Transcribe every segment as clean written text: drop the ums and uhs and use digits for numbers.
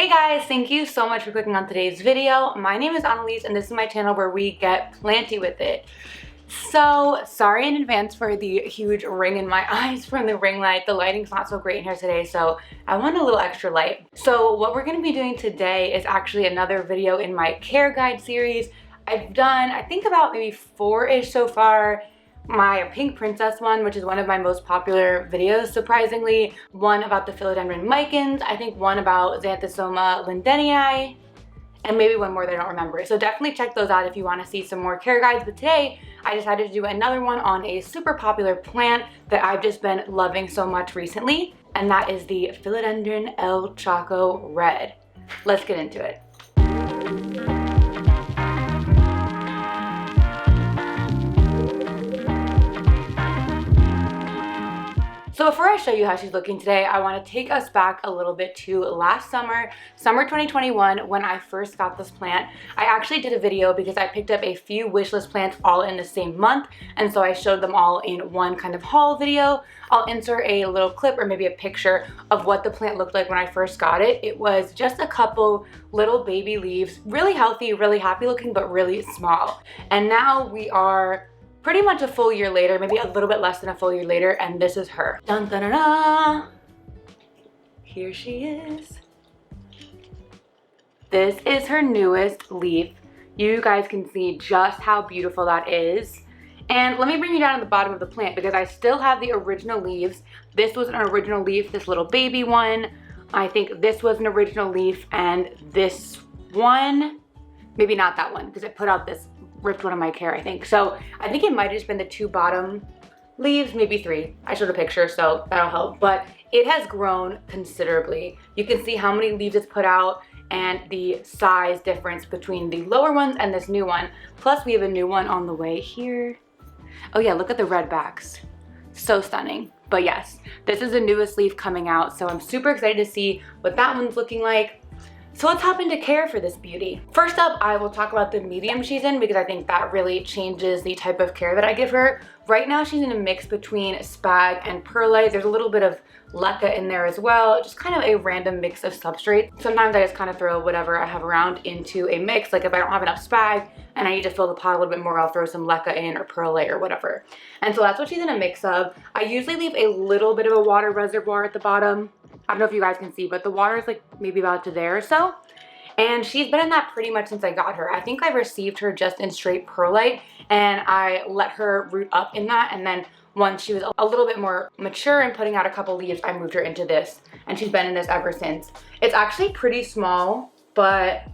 Hey guys, thank you so much for clicking on today's video. My name is Annalise and this is my channel where we get planty with it. So sorry in advance for the huge ring in my eyes from the ring light. The lighting's not so great in here today, so I want a little extra light. So what we're going to be doing today is actually another video in my care guide series. I've done, I think, about maybe 4-ish so far. My pink princess one, which is one of my most popular videos, surprisingly. One about the philodendron micans, I think one about Xanthosoma lindenii, and maybe one more that I don't remember. So definitely check those out if you want to see some more care guides. But today I decided to do another one on a super popular plant that I've just been loving so much recently, and that is the Philodendron El Choco Red. Let's get into it. So before I show you how she's looking today, I want to take us back a little bit to last summer 2021, when I first got this plant. I actually did a video because I picked up a few wishlist plants all in the same month, and so I showed them all in one kind of haul video. I'll insert a little clip or maybe a picture of what the plant looked like when I first got it. It was just a couple little baby leaves, really healthy, really happy looking, but really small. And now we are pretty much a full year later, maybe a little bit less than a full year later, and this is her. Dun dun dun dun! Here she is. This is her newest leaf. You guys can see just how beautiful that is. And let me bring you down to the bottom of the plant because I still have the original leaves. This was an original leaf, this little baby one. I think this was an original leaf, and this one, maybe not that one because it put out this ripped one of my care, I think. So I think it might have just been the two bottom leaves, maybe three. I showed a picture, so that'll help. But it has grown considerably. You can see how many leaves it's put out and the size difference between the lower ones and this new one. Plus we have a new one on the way here. Oh yeah, look at the red backs. So stunning. But yes, this is the newest leaf coming out, so I'm super excited to see what that one's looking like. So let's hop into care for this beauty. First up, I will talk about the medium she's in because I think that really changes the type of care that I give her. Right now she's in a mix between spag and perlite. There's a little bit of leca in there as well, just kind of a random mix of substrate. Sometimes I just kind of throw whatever I have around into a mix. Like if I don't have enough spag and I need to fill the pot a little bit more, I'll throw some leca in or perlite or whatever. And so that's what she's in a mix of. I usually leave a little bit of a water reservoir at the bottom. I don't know if you guys can see, but the water is like maybe about to there or so. And she's been in that pretty much since I got her. I think I received her just in straight perlite and I let her root up in that. And then once she was a little bit more mature and putting out a couple leaves, I moved her into this. And she's been in this ever since. It's actually pretty small, but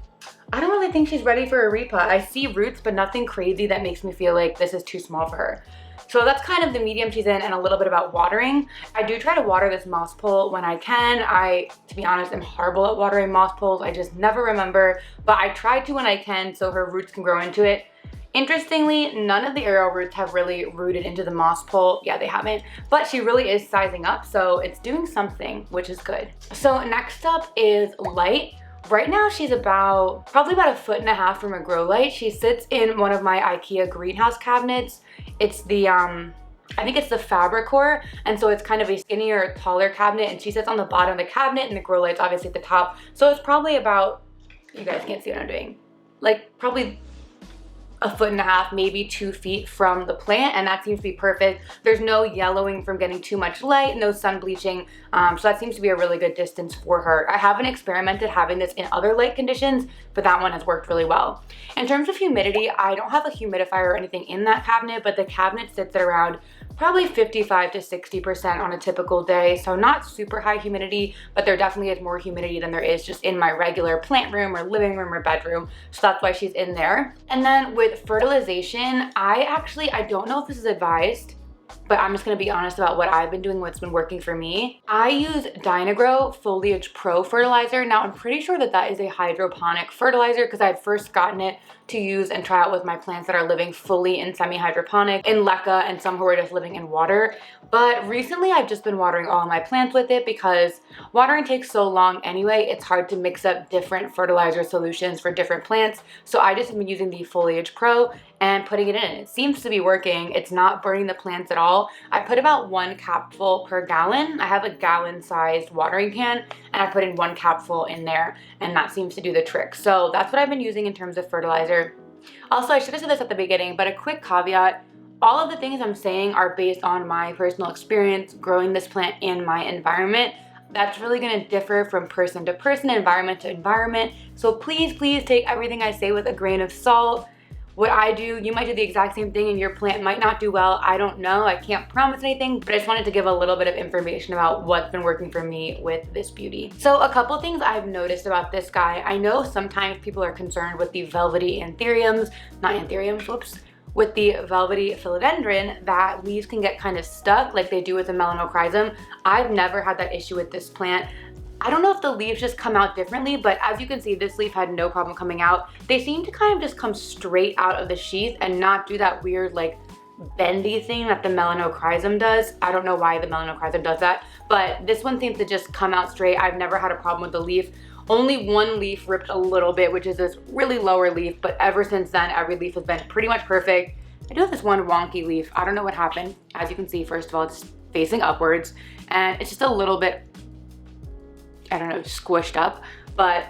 I don't really think she's ready for a repot. I see roots, but nothing crazy that makes me feel like this is too small for her. So that's kind of the medium she's in, and a little bit about watering. I do try to water this moss pole when I can. I, to be honest, am horrible at watering moss poles. I just never remember, but I try to when I can so her roots can grow into it. Interestingly, none of the aerial roots have really rooted into the moss pole. Yeah, they haven't, but she really is sizing up, so it's doing something, which is good. So next up is light. Right now she's probably about 1.5 feet from a grow light. She sits in one of my IKEA greenhouse cabinets. It's the I think it's the Fabricor, and so it's kind of a skinnier, taller cabinet, and she sits on the bottom of the cabinet and the grow light's obviously at the top. So it's probably about, you guys can't see what I'm doing, like probably 1.5 feet, maybe 2 feet from the plant, and that seems to be perfect. There's no yellowing from getting too much light, no sun bleaching, so that seems to be a really good distance for her. I haven't experimented having this in other light conditions, but that one has worked really well. In terms of humidity, I don't have a humidifier or anything in that cabinet, but the cabinet sits at around probably 55 to 60% on a typical day. So not super high humidity, but there definitely is more humidity than there is just in my regular plant room or living room or bedroom. So that's why she's in there. And then with fertilization, I don't know if this is advised, but I'm just gonna be honest about what I've been doing, what's been working for me. I use Dynagrow Foliage Pro fertilizer. Now I'm pretty sure that that is a hydroponic fertilizer because I had first gotten it to use and try out with my plants that are living fully in semi-hydroponic, in leca, and some who are just living in water. But recently I've just been watering all my plants with it because watering takes so long anyway. It's hard to mix up different fertilizer solutions for different plants. So I just have been using the Foliage Pro and putting it in. It seems to be working. It's not burning the plants at all. well. I put about 1 capful per gallon. I have a gallon-sized watering can, and I put in 1 capful in there, and that seems to do the trick. So that's what I've been using in terms of fertilizer. Also, I should have said this at the beginning, but a quick caveat. All of the things I'm saying are based on my personal experience growing this plant in my environment. That's really going to differ from person to person, environment to environment. So please, please take everything I say with a grain of salt. What I do, you might do the exact same thing and your plant might not do well. I don't know. I can't promise anything, but I just wanted to give a little bit of information about what's been working for me with this beauty. So a couple things I've noticed about this guy. I know sometimes people are concerned with the velvety anthuriums, not anthuriums, whoops, with the velvety philodendron, that leaves can get kind of stuck like they do with the melanochrysum. I've never had that issue with this plant. I don't know if the leaves just come out differently, but as you can see, this leaf had no problem coming out. They seem to kind of just come straight out of the sheath and not do that weird like bendy thing that the melanochrysum does. I don't know why the melanochrysum does that, but this one seems to just come out straight. I've never had a problem with the leaf. Only one leaf ripped a little bit, which is this really lower leaf, but ever since then, every leaf has been pretty much perfect. I do have this one wonky leaf. I don't know what happened. As you can see, first of all, it's facing upwards, and it's just a little bit, I don't know, squished up, but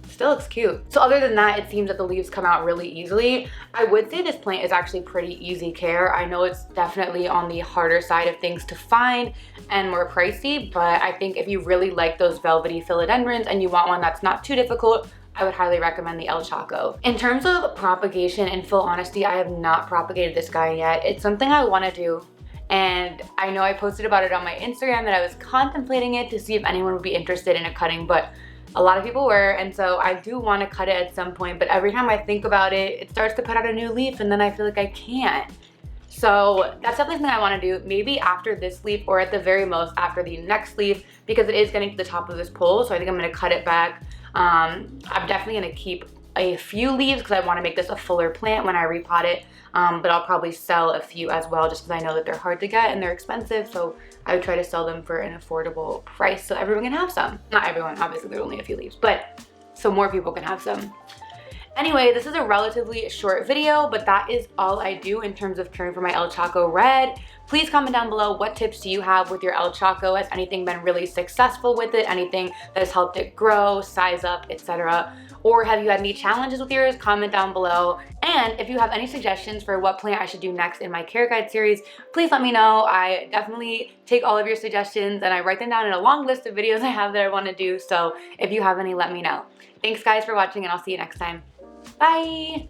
still looks cute. So other than that, it seems that the leaves come out really easily. I would say this plant is actually pretty easy care. I know it's definitely on the harder side of things to find and more pricey, but I think if you really like those velvety philodendrons and you want one that's not too difficult, I would highly recommend the El Choco. In terms of propagation, in full honesty, I have not propagated this guy yet. It's something I want to do. And I know I posted about it on my Instagram that I was contemplating it to see if anyone would be interested in a cutting, but a lot of people were, and so I do want to cut it at some point, but every time I think about it, it starts to put out a new leaf and then I feel like I can't. So that's definitely something I want to do, maybe after this leaf or at the very most after the next leaf, because it is getting to the top of this pole, so I think I'm going to cut it back. I'm definitely going to keep a few leaves because I want to make this a fuller plant when I repot it, but I'll probably sell a few as well just because I know that they're hard to get and they're expensive, so I would try to sell them for an affordable price so everyone can have some. Not everyone, obviously there's only a few leaves, but so more people can have some. Anyway, this is a relatively short video, but that is all I do in terms of caring for my El Choco Red. Please comment down below, what tips do you have with your El Choco? Has anything been really successful with it? Anything that has helped it grow, size up, etc.? Or have you had any challenges with yours? Comment down below. And if you have any suggestions for what plant I should do next in my care guide series, please let me know. I definitely take all of your suggestions and I write them down in a long list of videos I have that I want to do. So if you have any, let me know. Thanks guys for watching and I'll see you next time. Bye!